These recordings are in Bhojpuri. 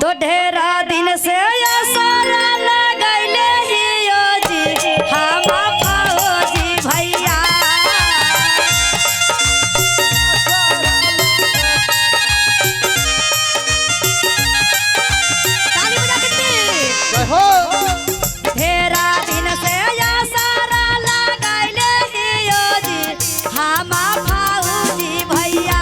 तो ढेरा दिन से सारा लगैले हियो जी हम फौजी भैया। ताली बजा कितनी हो ढेरा दिन से सारा लगैले हियो जी हम फौजी भैया।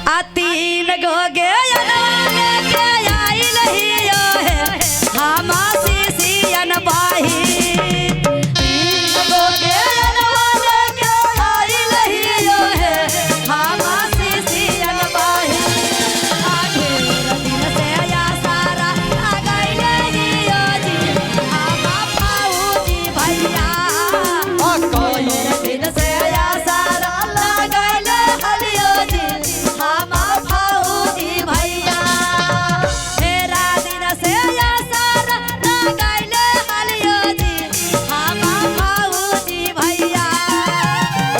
आ तीन गो गे के आइल हियो है हम सीसियन बाही। तीन गो गे के आइल हियो है हम सीसियन बाही। ढेर दिन से या सारा लगैल हियो जी हम फौजी भैया। ढेर दिन से या सारा लगैल हलियो जी हम फौजी भैया। ढेरा दिन से या सारा लगैल हलियो जी हम फौजी भैया।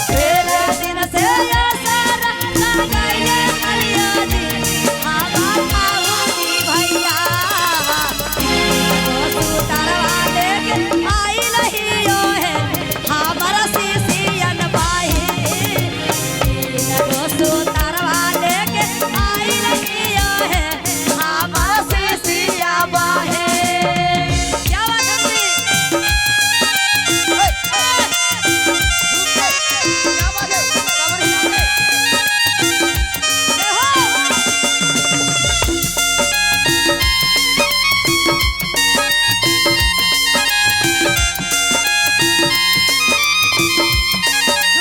ढेरा दिन से या सारा लगैल हलियो जी हम फौजी भैया। सुतरवा लेके आइल हियो है हमर सीसियन बाही। सुतरवा लेके आइल हियो है हमर सीसिया बाही। क्या बात है जी?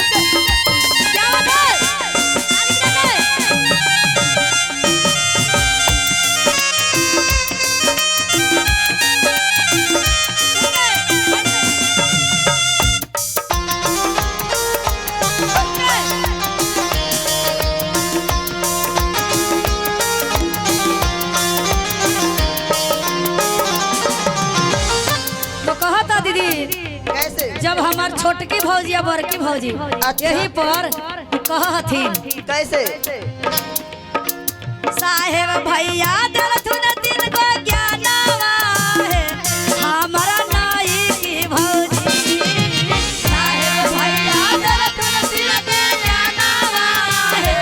क्या बात है? ताली बजा तो कहता दीदी कैसे जब हमार छोटकी भौजी या बड़की भौजी यही पर कहथिन कैसे साहेब भैया दलथुन दिन को ज्ञानवा है हमारा नाई की भौजी। साहेब भैया दलथुन दिन को ज्ञानवा है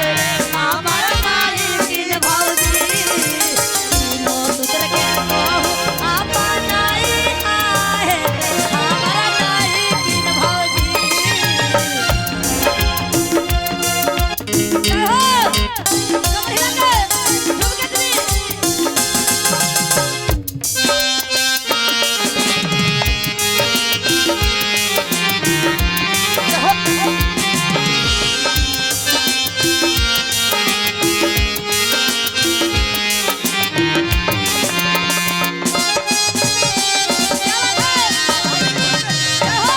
हमारा नाई की भौजी। तीनों पुत्र के कहू आपा नाई आहे हमारा नाई की भौजी। जय हो कमर हिला के झूम के तुम्ही क्या बात है? जय हो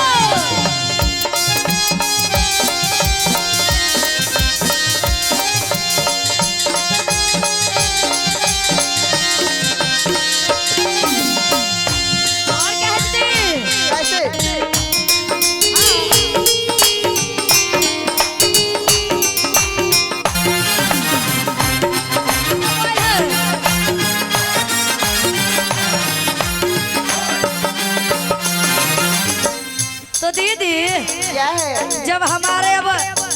और क्या हंसती? कैसे तो दीदी क्या है जब हमारे अब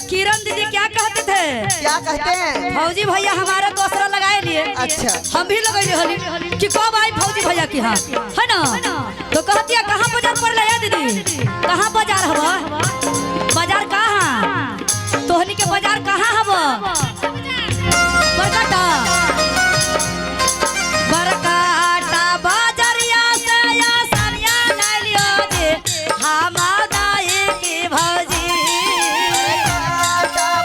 किरण दीदी क्या कहते थे क्या कहते हैं फौजी भैया हमारे दूसरा लगाए लिए अच्छा हम भी लगाए हली कि कब आई फौजी भैया की हाँ है ना। तो कहती है कहाँ बाजार पड़ रहा दीदी कहाँ बाजार हवा बाजार कहाँ तोहनी के बाजार कहाँ हवा बरकाटा बरकाटा बाजारिया से या सनिया ले लियो जे हम दाई की भौजी।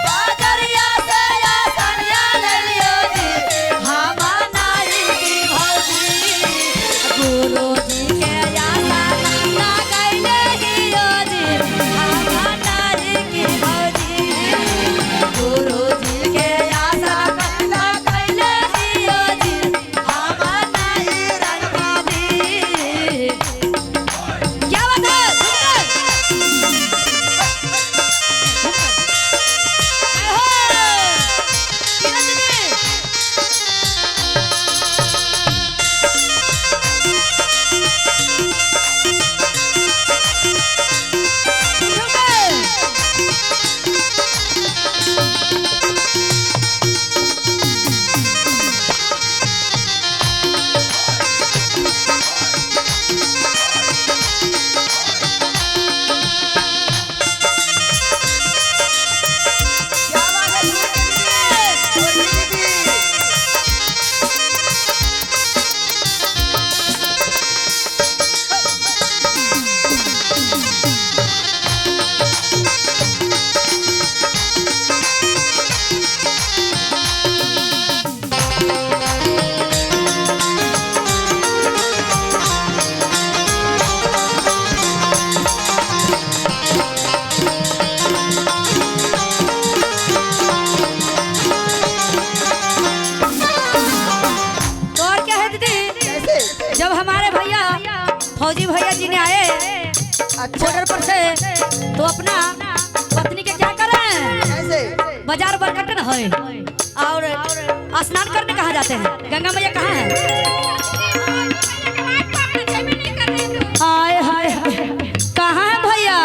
बाजारिया से या सनिया ले लियो जे हम नाई की भौजी। गुरु जी के या लगैले हियो जी हम फौजी भैया जी ने आए अच्छा बॉर्डर पर से, तो अपना पत्नी के क्या करें, कैसे? बाजार बरकट न है और स्नान करने कहाँ जाते हैं? गंगा मैया कहाँ है? हाय हाय हाय, कहाँ है भैया?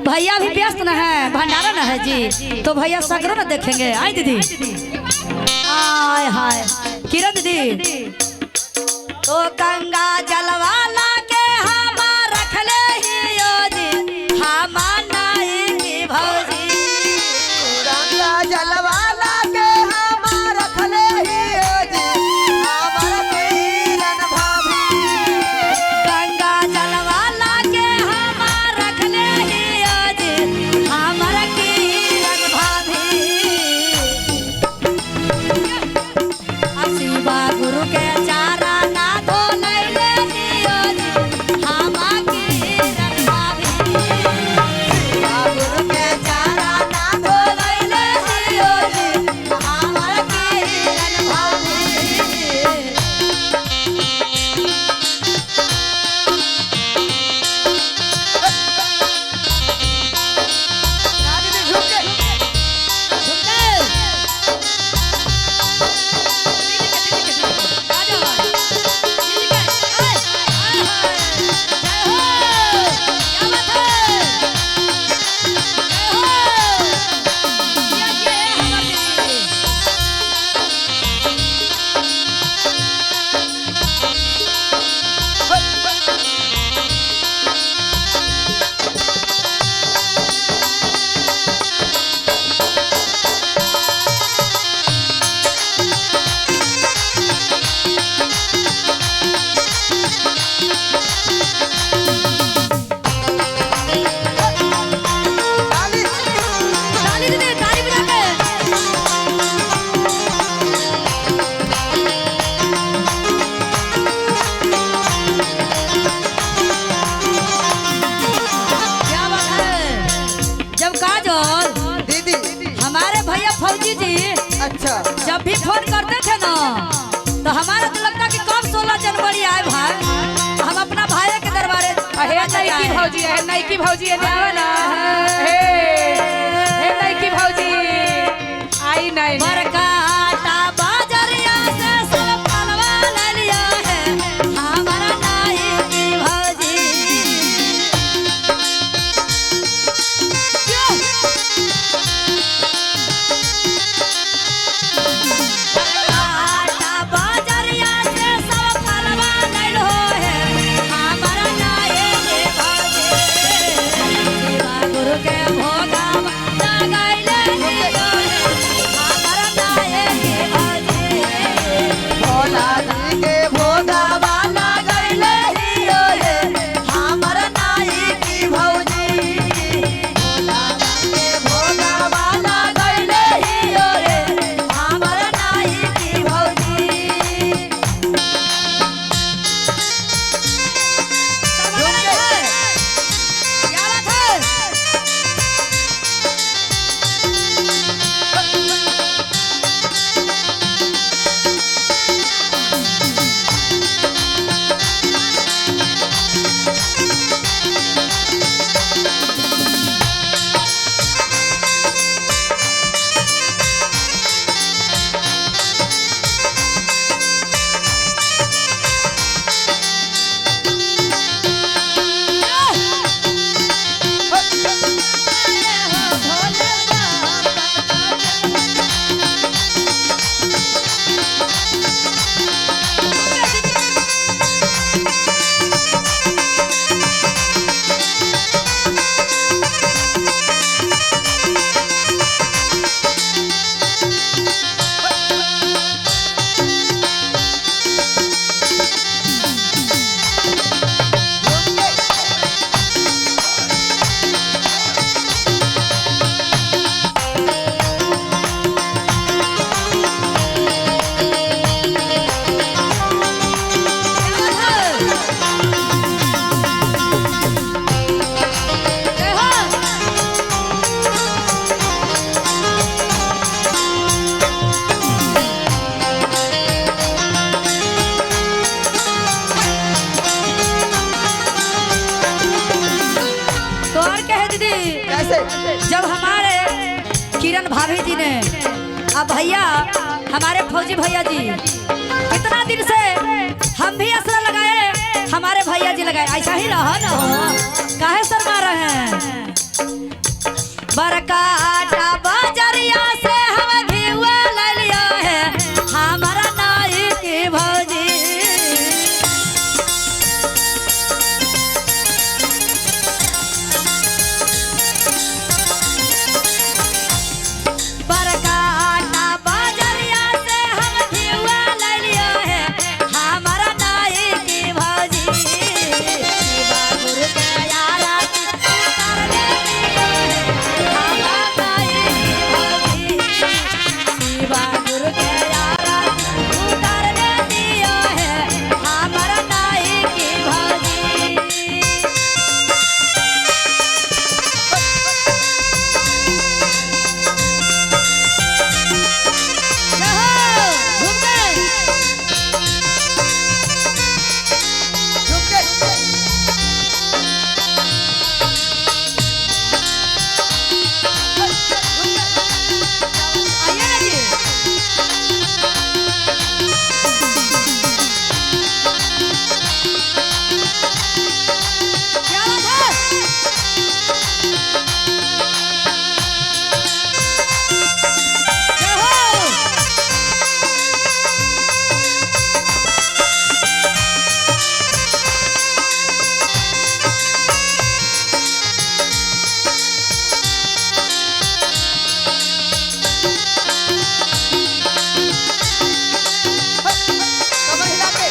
भैया भी व्यस्त न है, भंडारा न है जी, तो भैया सगरो न देखेंगे। आई दीदी, हाय हाय किरण दीदी, तो गंगा जलवाला के हम रखले ही योजी, हम नाई की भौजी। गंगा जलवाला के हम रखले ही योजी, हमर किरण भाभी। गंगा जलवाला के हम रखले ही योजी, हमर किरण भाभी। शिवा गुरु के चारा ना धोलैले ही योजी, हम किरण भाभी। शिवा गुरु के चारा ना धोलैले ही योजी, हमर किरण भाभी। दीदी झुक के जब काजल दीदी। हमारे भैया फौजी जी अच्छा जब भी फोन करते थे ना, तो हमारा तो लगता कि कब 16 जनवरी आए भाई, हम अपना भाई के दरबारे हे नई की भौजी है, नई की भौजी है, देखो ना हे नई की भौजी आई नहीं बरकाटा बाजरिया से सब फलवा ले लिया है, हमारा नाई की भौजी। क्यों? बरकाटा बाजरिया से सब फलवा ले लो है, हमारा नाई की भौजी। शिवा गुरु के भोगा लगाइले लियो है, हमारा दीदी कैसे जब हमारे किरण भाभी जी ने अब भैया हमारे फौजी भैया जी कितना दिन से हम भी असरा लगाए हमारे भैया जी लगाए ऐसा ही रहा ना काहे शर्मा रहे हैं बरकाटा बजरिया से हम घिउआ ले लिया है हमारा नाई की भौजी बरकाटा बजरिया से हम घिउआ ले लिया है हमारा नाई की भौजी बागुर के यारा उतार ले लिया है हमारा नाई की भौजी बागुर के यारा उतार ले लिया है हमारा नाई की भौजी झुक के आइए ना जी क्या बात है जय हो कमर हिला के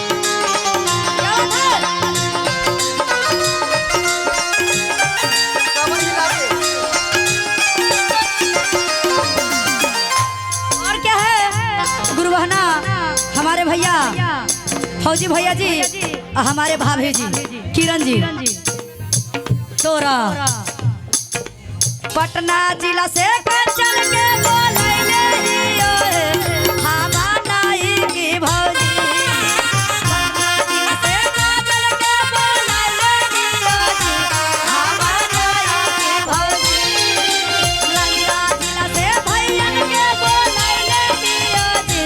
क्या बात है कमर हिला के और क्या है गुरु बहना हमारे भैया फौजी भैया जी और हमारे भाभी जी किरण जी तोरा पटना जिला से चल के बोलैले हियो रे हमारा नाई की भौजी पटना जिला से चल के बोलैले हियो रे हमारा नाई की भौजी रंगा जिला से भैयन के बोलैले हियो रे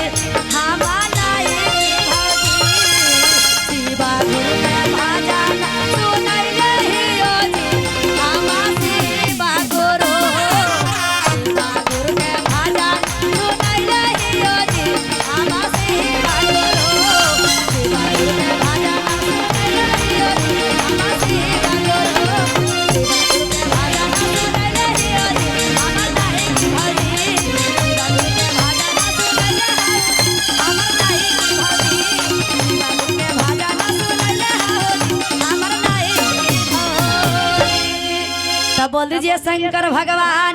हमारा नाई की भौजी शिवा गुरु के भजन सुनैले हियो रे हमारा शिवा गुरु शिवा गुरु के भजन सुनैले हियो रे हमारा शिवा गुरु शिवा गुरु के भजन सुनैले हियो रे हमारा शिवा गुरु शिवा गुरु के भजन सुनैले हियो रे हमारा नाई की भौजी शिवा गुरु के भजन सुनैले हमारा नाई की भौजी शिवा गुरु के भजन सुनैले हमारा नाई की भौजी तब बोल दीजिए शंकर भगवान